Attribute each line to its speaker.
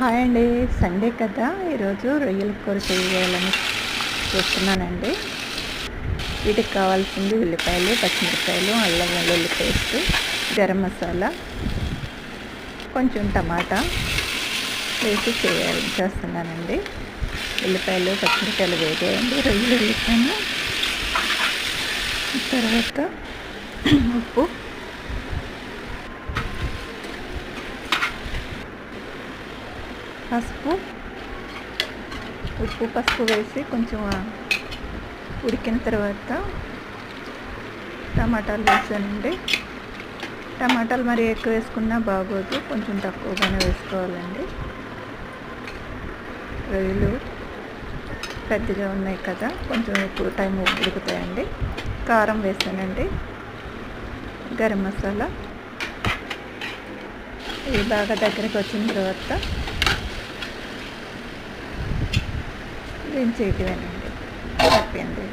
Speaker 1: Hi అండి, Sunday కదా. ఈరోజు రొయ్యల కూర చేయాలని చూస్తున్నానండి. వీటికి కావాల్సింది ఉల్లిపాయలు, పచ్చిమిరపకాయలు, అల్లం వెల్లుల్లి పేస్ట్, గరం మసాలా, కొంచెం టమాటా వేసి చేస్తున్నానండి. ఉల్లిపాయలు పచ్చిమిరపకాయలు వేగేయండి, రొయ్యలు వేసాను. తర్వాత ఉప్పు, పసుపు వేసి కొంచెం ఉడికిన తర్వాత టమాటాలు వేసానండి. టమాటాలు మరి ఎక్కువ వేసుకున్నా బాగోదు, కొంచెం తక్కువగానే వేసుకోవాలండి. రొయ్యలు పెద్దగా ఉన్నాయి కదా, కొంచెం ఎక్కువ టైం ఉడుకుతాయండి. కారం వేసానండి, గరం మసాలా. ఇవి బాగా దగ్గరికి వచ్చిన తర్వాత దించేయటమేనండి. అయిపోయింది.